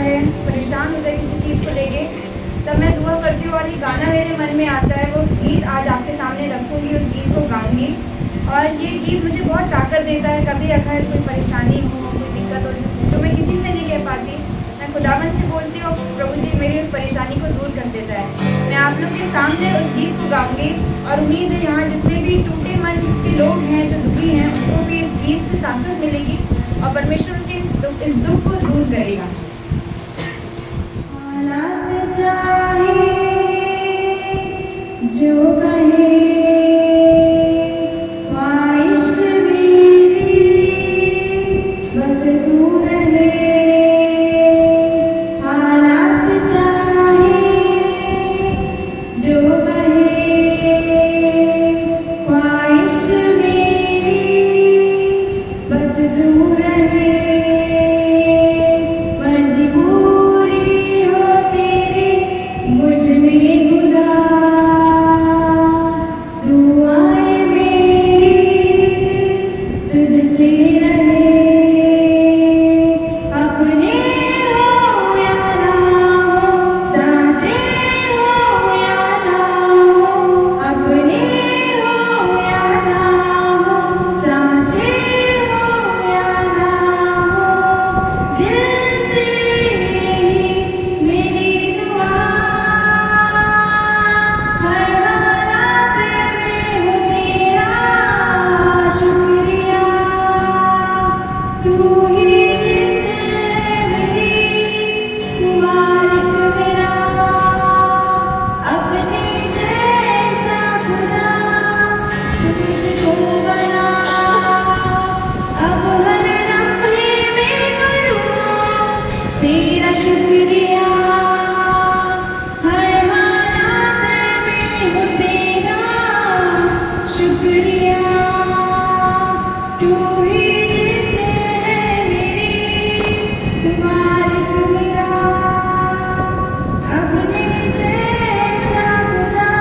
है, परेशान होता है किसी चीज़ को लेके, तब मैं दुआ करती हूँ और ये गाना मेरे मन में आता है। वो गीत आज आपके सामने रखूँगी, उस गीत को गाऊँगी और ये गीत मुझे बहुत ताकत देता है। कभी अगर कोई परेशानी हो, कोई दिक्कत हो जिसको, तो मैं किसी से नहीं कह पाती, मैं खुदावन से बोलती हूँ, प्रभु जी मेरी उस परेशानी को दूर कर देता है। मैं आप लोग के सामने उस गीत को गाऊँगी और उम्मीद है यहाँ जितने भी टूटे मन के लोग हैं, जो दुखी हैं, उनको भी इस गीत से ताकत मिलेगी और परमेश्वर उनके इस दुख को दूर करेगा। हालात चाहे जो कहे, ख्वाहिश मेरी बस तू रहे। हालात चाहे जो कहे, ख्वाहिश मेरी बस तू रहे। मर्जी पूरी हो तेरी मुझ में खुदा, दुआएं मेरी तुझसे रहे। अपने हो या ना हो, सांसें हो या ना हो, अपने हो या ना हो, सांसें हो या ना हो, दिल से यही मेरी दुआ। हर हालात में हो तेरा शुक्रिया, तू ही जिंद है मेरी, तू मालिक मेरा। अपने जैसा खुदा तू मुझको बना, अब हर लम्हे में करूँ तेरा शुक्रिया। हर हालात में हो तेरा शुक्रिया, तू ही जिंद है मेरी, तू मालिक मेरा। अपने जैसा खुदा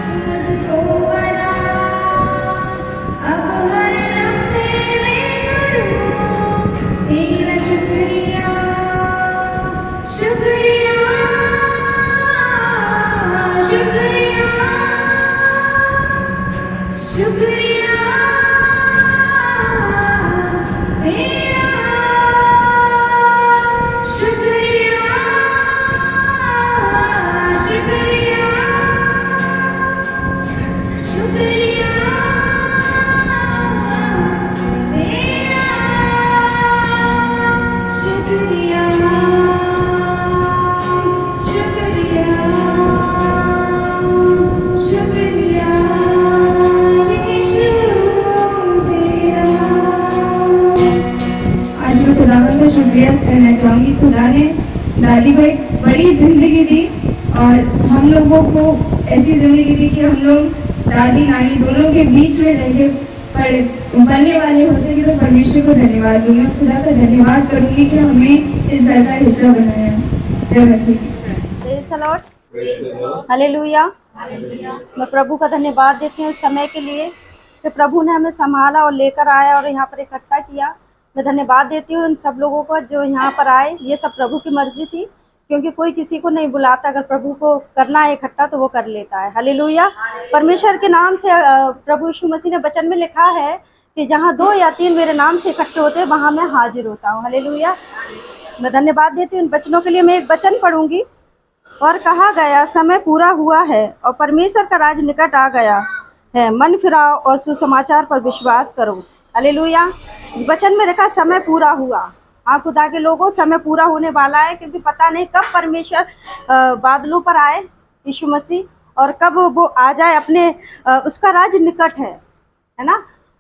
तू मुझको बना, अब हर लम्हे में करूँ तेरा शुक्रिया। शुक्रिया शुक्रिया शुक्रिया तेरा, शुक्रिया शुक्रिया शुक्रिया तेरा, शुक्रिया शुक्रिया शुक्रिया यीशु तेरा। आज मैं खुदावन का शुक्रिया करना चाहूँगी। खुदा ने दादी को एक बड़ी जिंदगी दी और हम लोगों को ऐसी जिंदगी दी कि हम लोग दादी नानी दोनों के बीच में रह के पलने वाले हो सके। तो परमेश्वर को धन्यवाद दूंगी, खुदा का धन्यवाद करूंगी कि हमें इस घर का हिस्सा बनाया। जय मसीह। Praise the Lord, hallelujah. मैं प्रभु का धन्यवाद देती हूँ इस समय के लिए कि प्रभु ने हमें संभाला और लेकर आया और यहाँ पर इकट्ठा किया। मैं धन्यवाद देती हूँ उन सब लोगों को जो यहाँ पर आए। ये सब प्रभु की मर्जी थी, क्योंकि कोई किसी को नहीं बुलाता। अगर प्रभु को करना है इकट्ठा तो वो कर लेता है। हालेलुया। परमेश्वर के नाम से प्रभु यीशु मसीह ने वचन में लिखा है कि जहाँ 2 या 3 मेरे नाम से इकट्ठे होते हैं वहाँ मैं हाजिर होता हूँ। हालेलुया। मैं धन्यवाद देती हूँ इन वचनों के लिए। मैं एक वचन पढ़ूंगी। और कहा गया, समय पूरा हुआ है और परमेश्वर का राज निकट आ गया है। मन फिराओ और सुसमाचार पर विश्वास करो। हालेलुया। इस वचन में लिखा समय पूरा हुआ। हाँ खुदा के लोगों, समय पूरा होने वाला है, क्योंकि पता नहीं कब परमेश्वर बादलों पर आए यीशु मसीह, और कब वो आ जाए। अपने उसका राज निकट है ना।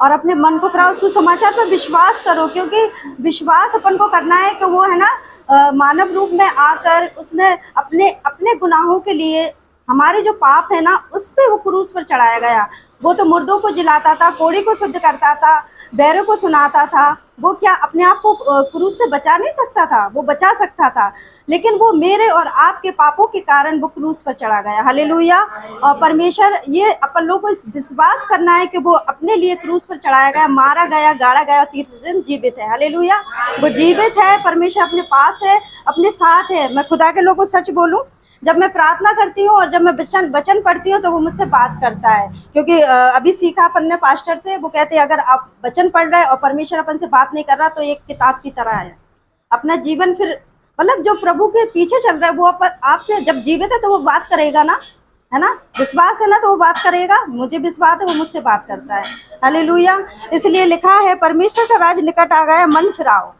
और अपने मन को फिराओ, सुसमाचार पर विश्वास करो, क्योंकि विश्वास अपन को करना है कि वो है ना मानव रूप में आकर उसने अपने गुनाहों के लिए, हमारे जो पाप है ना, उस पे वो क्रूस पर चढ़ाया गया। वो तो मुर्दों को जिलाता था, कोढ़ी को शुद्ध करता था, बैरों को सुनाता था। वो क्या अपने आप को क्रूस से बचा नहीं सकता था? वो बचा सकता था, लेकिन वो मेरे और आपके पापों के कारण वो क्रूस पर चढ़ा गया। हालेलुया। और परमेश्वर, ये अपन लोग को इस विश्वास करना है कि वो अपने लिए क्रूस पर चढ़ाया गया, मारा गया, गाड़ा गया और तीसरे दिन जीवित है। हालेलुया। वो जीवित है, परमेश्वर अपने पास है, अपने साथ है। मैं खुदा के लोगों को सच बोलूं, जब मैं प्रार्थना करती हूँ और जब मैं वचन पढ़ती हूँ तो वो मुझसे बात करता है, क्योंकि अभी सीखा अपन ने पास्टर से, वो कहते हैं अगर आप वचन पढ़ रहे हैं और परमेश्वर अपन से बात नहीं कर रहा तो एक किताब की तरह है अपना जीवन। फिर मतलब जो प्रभु के पीछे चल रहा है वो आपसे जब जीवित है तो वो बात करेगा ना, है ना, विश्वास है ना तो वो बात करेगा। मुझे विश्वास है, वो मुझसे बात करता है। हालेलुया। इसलिए लिखा है परमेश्वर का राज निकट आ गया, मन फिराओ।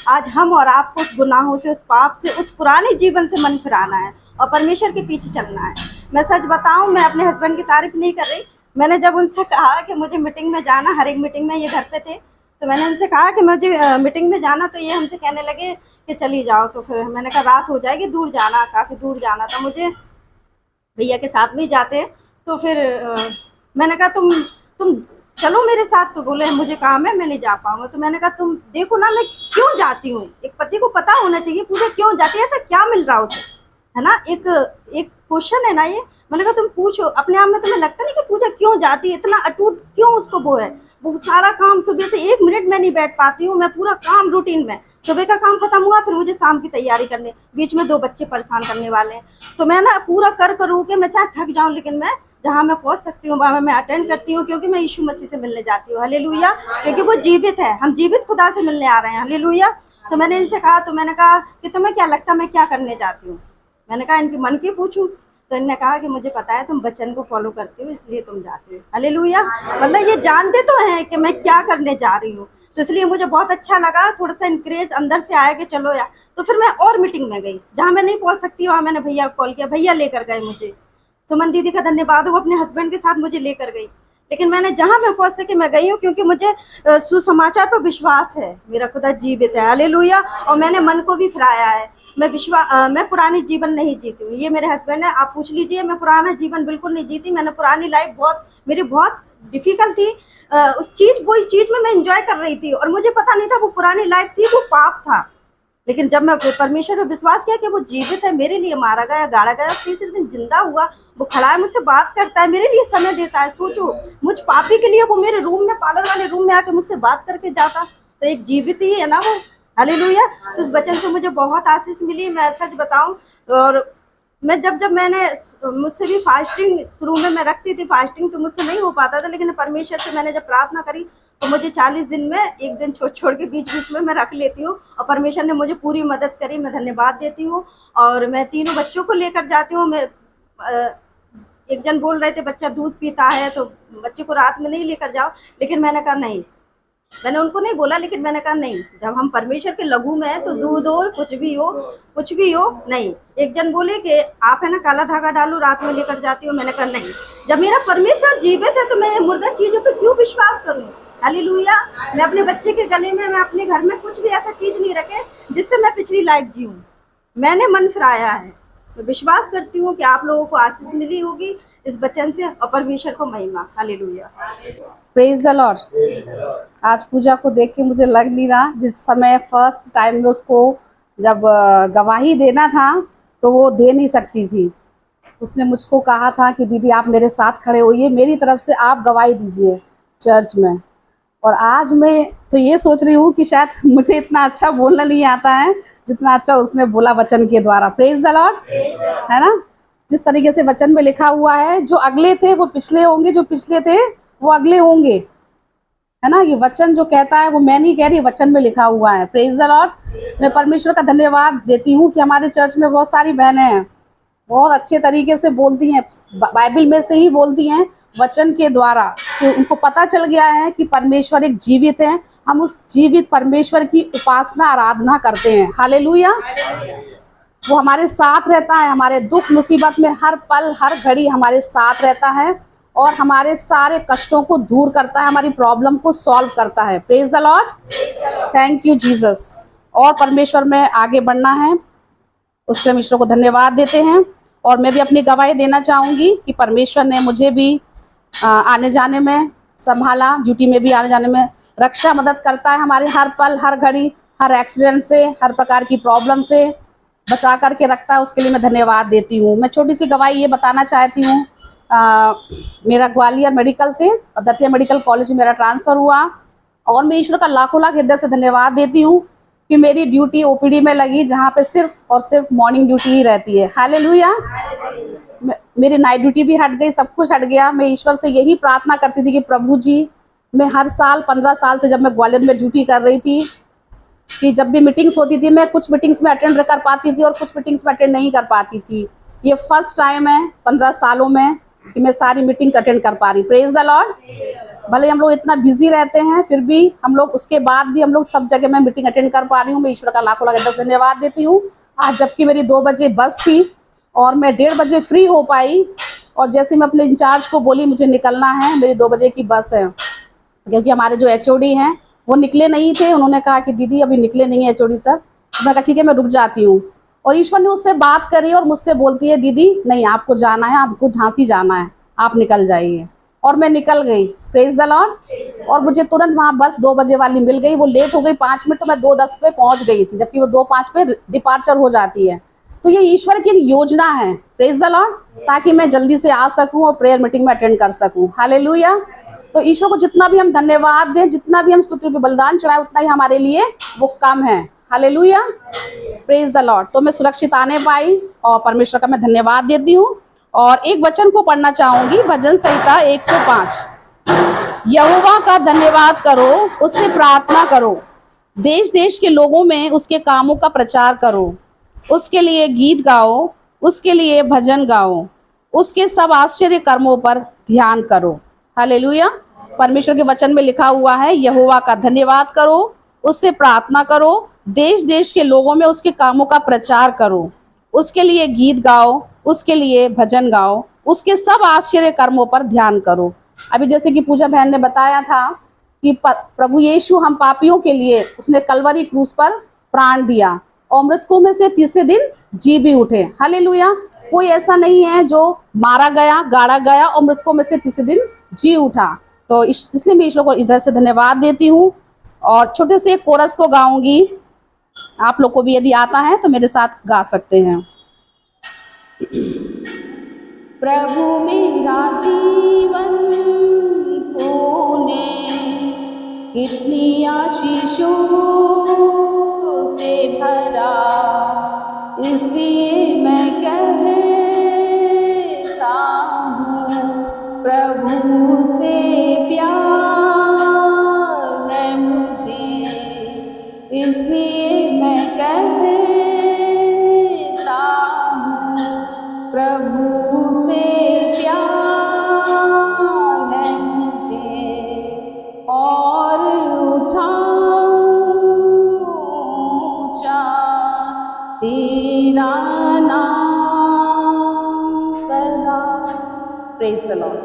आज हम और आपको उस गुनाहों से, उस पाप से, उस पुराने जीवन से मन फिराना है और परमेश्वर के पीछे चलना है। मैं सच बताऊं, मैं अपने हस्बैंड की तारीफ नहीं कर रही। मैंने जब उनसे कहा कि मुझे मीटिंग में जाना, हर एक मीटिंग में ये घर पे थे, तो मैंने उनसे कहा कि मुझे मीटिंग में जाना, तो ये हमसे कहने लगे कि चली जाओ। तो फिर मैंने कहा रात हो जाएगी, दूर जाना, काफ़ी दूर जाना था मुझे, भैया के साथ भी जाते। तो फिर मैंने कहा तुम चलो मेरे साथ। तो बोले मुझे काम है, मैं नहीं जा पाऊंगा। तो मैंने कहा तुम देखो ना मैं क्यों जाती हूँ, एक पति को पता होना चाहिए पूजा क्यों जाती है, ऐसा क्या मिल रहा उसे, है ना। एक क्वेश्चन है ना ये। मैंने कहा तुम पूछो अपने आप में, तुम्हें लगता नहीं कि पूजा क्यों जाती है, इतना अटूट क्यों उसको वो है। वो सारा काम सुबह से 1 मिनट में नहीं बैठ पाती हूँ मैं, पूरा काम रूटीन में, सुबह का काम खत्म हुआ फिर मुझे शाम की तैयारी करने, बीच में 2 बच्चे परेशान करने वाले हैं। तो मैं ना पूरा करूँ के मैं चाहे थक जाऊँ, लेकिन मैं जहाँ मैं पहुँच सकती हूँ वहाँ मैं अटेंड करती हूँ, क्योंकि मैं यीशु मसीह से मिलने जाती हूँ। हालेलुया। क्योंकि वो जीवित है, हम जीवित खुदा से मिलने आ रहे हैं। हालेलुया। तो मैंने इनसे कहा, तो मैंने कहा कि तुम्हें क्या लगता मैं क्या करने जाती हूँ। मैंने कहा इनके मन की पूछूं। तो इन्होंने कहा कि मुझे पता है तुम वचन को फॉलो करती हो इसलिए तुम जाती हो। हालेलुया। मतलब ये जानते तो हैं कि मैं क्या करने जा रही हूँ, तो इसलिए मुझे बहुत अच्छा लगा, थोड़ा सा इंकरेज अंदर से आया कि चलो यार। तो फिर मैं और मीटिंग में गई, जहाँ मैं नहीं पहुँच सकती वहाँ मैंने भैया को कॉल किया, भैया लेकर गए मुझे। सुमन दीदी का धन्यवाद हो, वो अपने हस्बैंड के साथ मुझे लेकर गई। लेकिन मैंने जहाँ मैं पहुँच सकी मैं गई हूँ, क्योंकि मुझे सुसमाचार पर विश्वास है, मेरा खुदा जीवित है। हालेलुया। और मैंने मन को भी फिराया है। मैं पुरानी जीवन नहीं जीती हूँ, ये मेरे हस्बैंड है, आप पूछ लीजिए। मैं पुराना जीवन बिल्कुल नहीं जीती। मैंने पुरानी लाइफ मेरी बहुत डिफिकल्ट थी। वो चीज में मैं एंजॉय कर रही थी और मुझे पता नहीं था वो पुरानी लाइफ थी, वो पाप था। लेकिन जब मैं परमेश्वर पर विश्वास किया कि वो जीवित है, मेरे लिए मारा गया, गाड़ा गया, तीसरे दिन जिंदा हुआ, वो खड़ा है, मुझसे बात करता है, मेरे लिए समय देता है। सोचो मुझ पापी के लिए वो मेरे रूम में, पार्लर वाले रूम में आके मुझसे बात करके जाता, तो एक जीवित ही है ना वो। हालेलुया। तो उस वचन से मुझे बहुत आशीष मिली, मैं सच बताऊं। और मैं जब मैंने, मुझसे भी फास्टिंग शुरू में मैं रखती थी, फास्टिंग तो मुझसे नहीं हो पाता था, लेकिन परमेश्वर से मैंने जब प्रार्थना करी तो मुझे 40 दिन में एक दिन छोड़ के बीच में मैं रख लेती हूँ, और परमेश्वर ने मुझे पूरी मदद करी, मैं धन्यवाद देती हूँ। और मैं 3 बच्चों को लेकर जाती हूँ। मैं एक जन बोल रहे थे बच्चा दूध पीता है तो बच्चे को रात में नहीं लेकर जाओ, लेकिन मैंने कहा नहीं, मैंने उनको नहीं बोला, लेकिन मैंने कहा नहीं, जब हम परमेश्वर के लघु में है तो दूध हो कुछ भी हो नहीं। एक जन बोले कि आप है ना काला धागा डालो रात में लेकर जाती हो, मैंने कहा नहीं, जब मेरा परमेश्वर जीवित है तो मैं ये मुर्दा चीजों पर क्यों विश्वास करूँ। हालेलुया। मैं अपने बच्चे के गले में, मैं अपने घर में कुछ भी ऐसा चीज नहीं रखे जिससे मैं पिछली लाइफ जीऊँ। मैंने मन फिराया है। मैं विश्वास करती हूँ कि आप लोगों को आशीष मिली होगी इस वचन से, और परमेश्वर को महिमा। हालेलुया। Praise the Lord. आज पूजा को देख के मुझे लग नहीं रहा, जिस समय फर्स्ट टाइम में उसको जब गवाही देना था तो वो दे नहीं सकती थी। उसने मुझको कहा था कि दीदी आप मेरे साथ खड़े होइए, मेरी तरफ से आप गवाही दीजिए चर्च में। और आज मैं तो ये सोच रही हूँ कि शायद मुझे इतना अच्छा बोलना नहीं आता है जितना अच्छा उसने बोला वचन के द्वारा। प्रेज द लॉर्ड, है ना। जिस तरीके से वचन में लिखा हुआ है, जो अगले थे वो पिछले होंगे, जो पिछले थे वो अगले होंगे, है ना। ये वचन जो कहता है वो मैं नहीं कह रही, वचन में लिखा हुआ है। Praise the Lord. मैं परमेश्वर का धन्यवाद देती हूँ कि हमारे चर्च में बहुत सारी बहनें हैं, बहुत अच्छे तरीके से बोलती हैं, बाइबल में से ही बोलती हैं, वचन के द्वारा, कि उनको पता चल गया है कि परमेश्वर एक जीवित है। हम उस जीवित परमेश्वर की उपासना आराधना करते हैं। हालेलुया। वो हमारे साथ रहता है, हमारे दुख मुसीबत में हर पल हर घड़ी हमारे साथ रहता है और हमारे सारे कष्टों को दूर करता है, हमारी प्रॉब्लम को सॉल्व करता है। Praise the Lord. Thank you Jesus. और परमेश्वर में आगे बढ़ना है, उसके हम ईश्वर को धन्यवाद देते हैं। और मैं भी अपनी गवाही देना चाहूँगी कि परमेश्वर ने मुझे भी आने जाने में संभाला, ड्यूटी में भी आने जाने में रक्षा मदद करता है, हमारे हर पल हर घड़ी, हर एक्सीडेंट से, हर प्रकार की प्रॉब्लम से बचा करके रखता है, उसके लिए मैं धन्यवाद देती हूँ। मैं छोटी सी गवाही ये बताना चाहती हूँ। मेरा ग्वालियर मेडिकल से दतिया मेडिकल कॉलेज में मेरा ट्रांसफ़र हुआ और मैं ईश्वर का लाखों लाख हृदय से धन्यवाद देती हूँ कि मेरी ड्यूटी ओपीडी में लगी, जहाँ पे सिर्फ और सिर्फ मॉर्निंग ड्यूटी ही रहती है। हालेलुया। मेरी नाइट ड्यूटी भी हट गई, सब कुछ हट गया। मैं ईश्वर से यही प्रार्थना करती थी कि प्रभु जी, मैं हर साल 15 साल से जब मैं ग्वालियर में ड्यूटी कर रही थी कि जब भी मीटिंग्स होती थी, मैं कुछ मीटिंग्स में अटेंड कर पाती थी और कुछ मीटिंग्स में अटेंड नहीं कर पाती थी। ये फर्स्ट टाइम है 15 सालों में कि मैं सारी मीटिंग्स अटेंड कर पा रही। Praise the Lord. भले हम लोग इतना बिजी रहते हैं, फिर भी हम लोग उसके बाद भी हम लोग सब जगह मैं मीटिंग अटेंड कर पा रही हूँ। मैं ईश्वर का लाखों लाख धन्यवाद देती हूँ। आज जबकि मेरी 2 बजे बस थी और मैं 1:30 बजे फ्री हो पाई, और जैसे मैं अपने इंचार्ज को बोली मुझे निकलना है, मेरी 2 बजे की बस है, क्योंकि हमारे जो एचओडी हैं वो निकले नहीं थे। उन्होंने कहा कि दीदी अभी निकले नहीं है एचओडी सर। मैं कहा ठीक है, मैं रुक जाती हूँ। और ईश्वर ने उससे बात करी और मुझसे बोलती है, दीदी नहीं, आपको जाना है, आपको झांसी जाना है, आप निकल जाइए। और मैं निकल गई। Praise the Lord. और मुझे तुरंत वहाँ बस 2 बजे वाली मिल गई। वो लेट हो गई 5 मिनट, तो मैं 2:10 पे पहुँच गई थी, जबकि वो 2:05 पे डिपार्चर हो जाती है। तो ये ईश्वर की एक योजना है। Praise the Lord. ताकि मैं जल्दी से आ सकूँ और प्रेयर मीटिंग में अटेंड कर सकूँ। हालेलुया। तो ईश्वर को जितना भी हम धन्यवाद दें, जितना भी हम स्तुति पे बलिदान चढ़ाएं, उतना ही हमारे लिए वो कम है। हालेलुया। Praise the Lord. तो मैं सुरक्षित आने पाई और परमेश्वर का मैं धन्यवाद देती हूँ। और एक वचन को पढ़ना चाहूंगी, भजन संहिता 105। यहोवा का धन्यवाद करो, उससे प्रार्थना करो, देश देश के लोगों में उसके कामों का प्रचार करो, उसके लिए गीत गाओ, उसके लिए भजन गाओ, उसके सब आश्चर्य कर्मों पर ध्यान करो। हालेलुया। परमेश्वर के वचन में लिखा हुआ है, यहोवा का धन्यवाद करो, उससे प्रार्थना करो, देश देश के लोगों में उसके कामों का प्रचार करो, उसके लिए गीत गाओ, उसके लिए भजन गाओ, उसके सब आश्चर्य कर्मों पर ध्यान करो। अभी जैसे कि पूजा बहन ने बताया था कि प्रभु यीशु हम पापियों के लिए उसने कलवरी क्रूस पर प्राण दिया और मृतकों में से तीसरे दिन जी भी उठे। हालेलुया। कोई ऐसा नहीं है जो मारा गया, गाड़ा गया और मृतकों में से तीसरे दिन जी उठा। तो इसलिए मैं ईश्वर को इधर से धन्यवाद देती हूँ। और छोटे से एक कोरस को गाऊंगी, आप लोग को भी यदि आता है तो मेरे साथ गा सकते हैं। प्रभु मेरा जीवन तूने कितनी आशीषों से भरा, इसलिए मैं कहता हूँ प्रभु से प्यार है मुझे, इसलिए मैं कहता हूँ प्रभु से प्यार है मुझे, और उठाऊं चा तेरा नाम सदा। Praise the Lord.